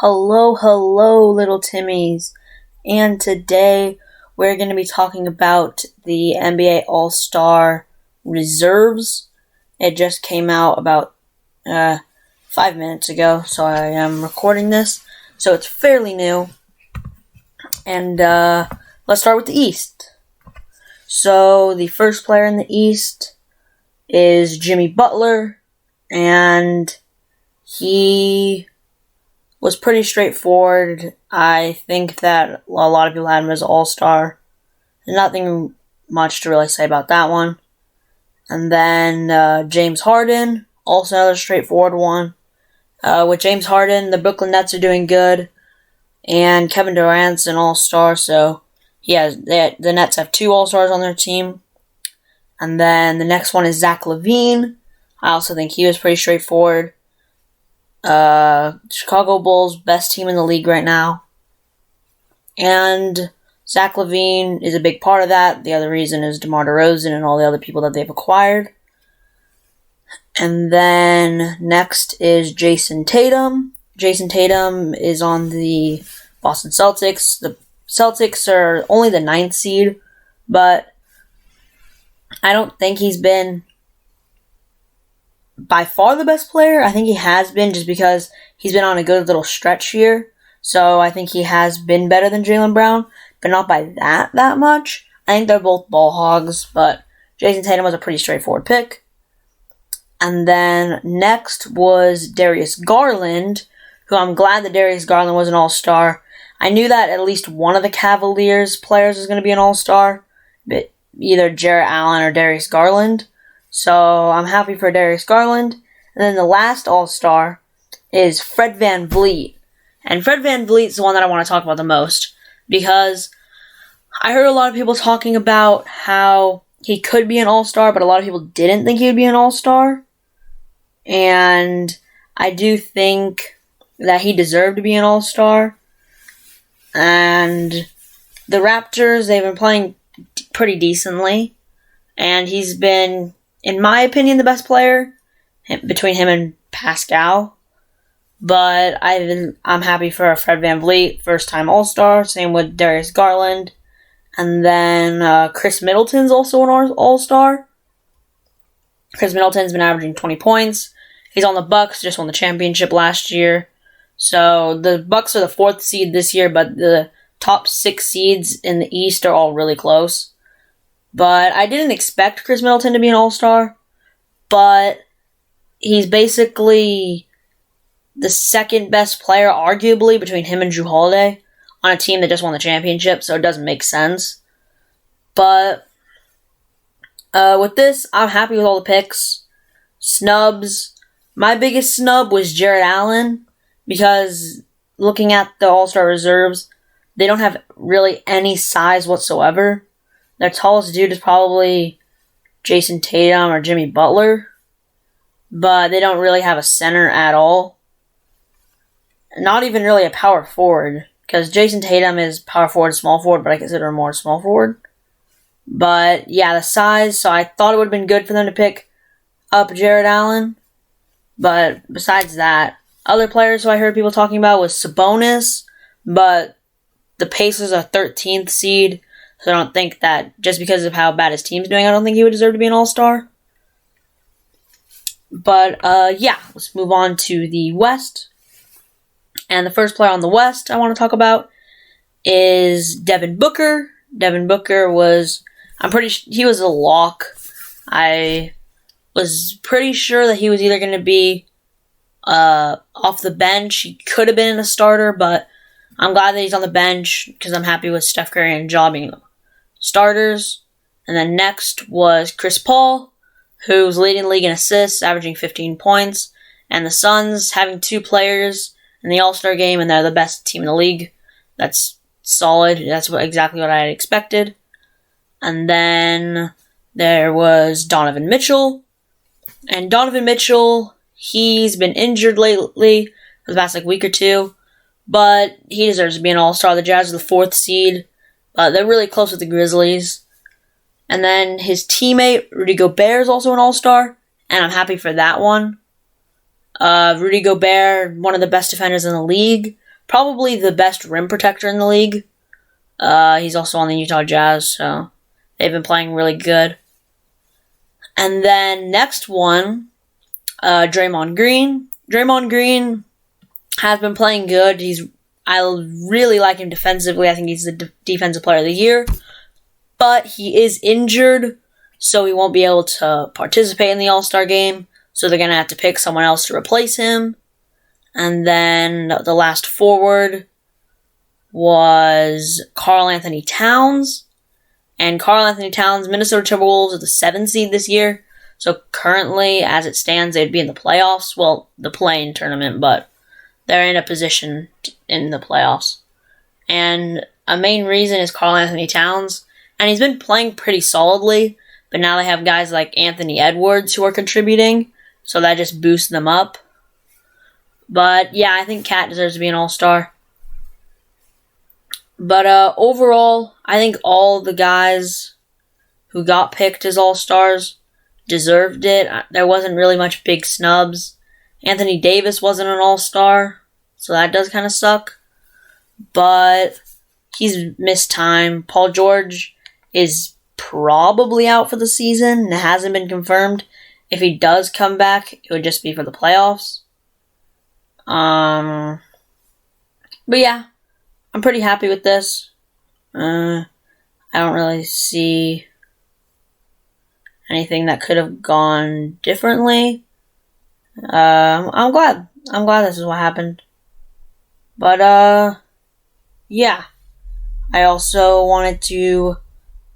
Hello, little Timmies. And today we're going to be talking about the NBA All-Star reserves. It just came out about 5 minutes ago, so I am recording this. So it's fairly new. And let's start with the East. So the first player in the East is Jimmy Butler, and he was pretty straightforward. I think that a lot of people had him as All-Star. Nothing much to really say about that one. And then James Harden, also another straightforward one. With James Harden, the Brooklyn Nets are doing good, and Kevin Durant's an All-Star, so the Nets have 2 All-Stars on their team. And then the next one is Zach Levine. I also think he was pretty straightforward. Chicago Bulls, best team in the league right now. And Zach Levine is a big part of that. The other reason is DeMar DeRozan and all the other people that they've acquired. And then next is Jason Tatum. Jason Tatum is on the Boston Celtics. The Celtics are only the 9th seed, but I don't think he's been by far the best player. I think he has been just because he's been on a good little stretch here. So I think he has been better than Jaylen Brown, but not by that much. I think they're both ball hogs, but Jason Tatum was a pretty straightforward pick. And then next was Darius Garland, who I'm glad that Darius Garland was an All-Star. I knew that at least one of the Cavaliers players was going to be an All-Star, but either Jarrett Allen or Darius Garland. So I'm happy for Darius Garland. And then the last All-Star is Fred VanVleet. And Fred VanVleet is the one that I want to talk about the most, because I heard a lot of people talking about how he could be an All-Star, but a lot of people didn't think he would be an All-Star. And I do think that he deserved to be an All-Star. And the Raptors, they've been playing pretty decently. And he's been, in my opinion, the best player between him and Pascal. But I'm happy for Fred VanVleet, first-time All-Star. Same with Darius Garland. And then Chris Middleton's also an All-Star. Chris Middleton's been averaging 20 points. He's on the Bucks, just won the championship last year. So the Bucks are the 4th seed this year, but the top 6 seeds in the East are all really close. But I didn't expect Chris Middleton to be an All-Star, but he's basically the second best player, arguably, between him and Jrue Holiday on a team that just won the championship, so it doesn't make sense. But with this, I'm happy with all the picks. Snubs. My biggest snub was Jarrett Allen, because looking at the All-Star reserves, they don't have really any size whatsoever. Their tallest dude is probably Jason Tatum or Jimmy Butler, but they don't really have a center at all. Not even really a power forward, because Jason Tatum is power forward, small forward, but I consider him more small forward. But yeah, the size, so I thought it would have been good for them to pick up Jarrett Allen. But besides that, other players who I heard people talking about was Sabonis, but the Pacers are 13th seed, so I don't think that just because of how bad his team's doing, I don't think he would deserve to be an All-Star. But yeah, let's move on to the West. And the first player on the West I want to talk about is Devin Booker. Devin Booker was, he was a lock. I was pretty sure that he was either going to be off the bench. He could have been a starter, but I'm glad that he's on the bench because I'm happy with Steph Curry and Ja being starters. And then next was Chris Paul, who's leading the league in assists, averaging 15 points. And the Suns having 2 players in the All-Star game, and they're the best team in the league. That's solid. That's exactly what I had expected. And then there was Donovan Mitchell. And Donovan Mitchell, he's been injured lately for the past week or two, but he deserves to be an All-Star. The Jazz are the 4th seed, but they're really close with the Grizzlies. And then his teammate, Rudy Gobert, is also an All-Star, and I'm happy for that one. Rudy Gobert, one of the best defenders in the league, probably the best rim protector in the league. He's also on the Utah Jazz, so they've been playing really good. And then next one, Draymond Green. Draymond Green has been playing good. I really like him defensively. I think he's the defensive player of the year. But he is injured, so he won't be able to participate in the All-Star game. So they're going to have to pick someone else to replace him. And then the last forward was Karl Anthony Towns. And Karl Anthony Towns, Minnesota Timberwolves are the 7th seed this year. So currently, as it stands, they'd be in the playoffs. Well, the play-in tournament, but they're in a position in the playoffs. And a main reason is Karl Anthony Towns. And he's been playing pretty solidly. But now they have guys like Anthony Edwards who are contributing. So that just boosts them up. But yeah, I think Cat deserves to be an all-star. But overall, I think all the guys who got picked as all-stars deserved it. There wasn't really much big snubs. Anthony Davis wasn't an all-star, so that does kind of suck. But he's missed time. Paul George is probably out for the season. It hasn't been confirmed. If he does come back, it would just be for the playoffs. But yeah, I'm pretty happy with this. I don't really see anything that could have gone differently. I'm glad. I'm glad this is what happened. But, yeah. I also wanted to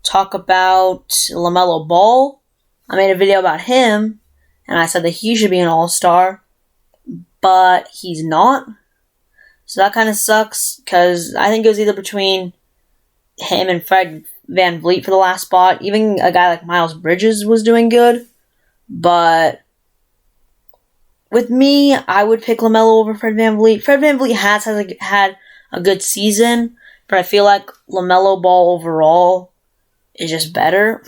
talk about Lamella Ball. I made a video about him, and I said that he should be an all-star, but he's not. So that kind of sucks, because I think it was either between him and Fred VanVleet for the last spot. Even a guy like Miles Bridges was doing good. But with me, I would pick LaMelo over Fred VanVleet. Fred VanVleet has had a good season, but I feel like LaMelo Ball overall is just better.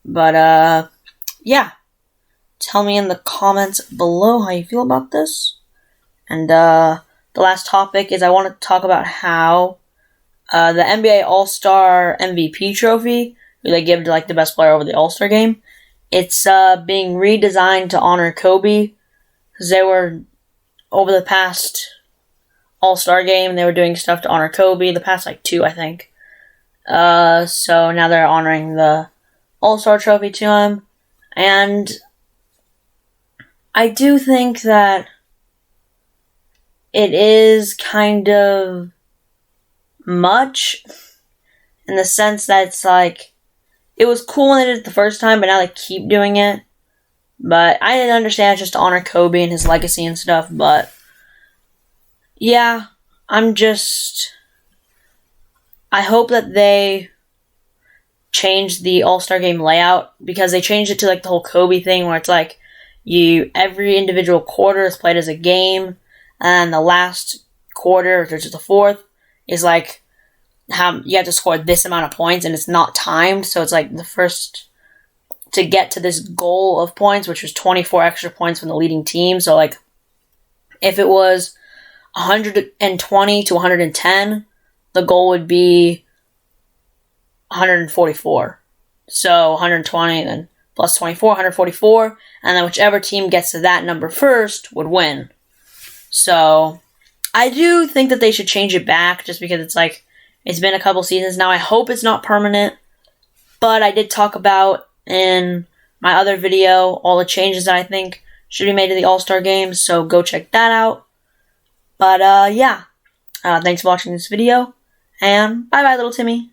But, yeah. Tell me in the comments below how you feel about this. And the last topic is I want to talk about how the NBA All-Star MVP trophy, who they give to like the best player over the All-Star game, it's being redesigned to honor Kobe, because they were, over the past All-Star game, they were doing stuff to honor Kobe, the past like 2, I think. So now they're honoring the All-Star trophy to him, and I do think that it is kind of much, in the sense that it's like, it was cool when they did it the first time, but now they keep doing it. But I didn't understand, it's just to honor Kobe and his legacy and stuff, but yeah, I hope that they change the All-Star game layout, because they changed it to like the whole Kobe thing, where it's like, every individual quarter is played as a game, and the last quarter, which is the fourth, is like how you have to score this amount of points, and it's not timed. So it's like the first to get to this goal of points, which was 24 extra points from the leading team. So like if it was 120 to 110, the goal would be 144. So 120 then plus 24, 144, and then whichever team gets to that number first would win. So I do think that they should change it back, just because it's like, it's been a couple seasons now. I hope it's not permanent, but I did talk about in my other video all the changes that I think should be made to the All-Star Games, so go check that out. But yeah, thanks for watching this video, and bye-bye, little Timmy.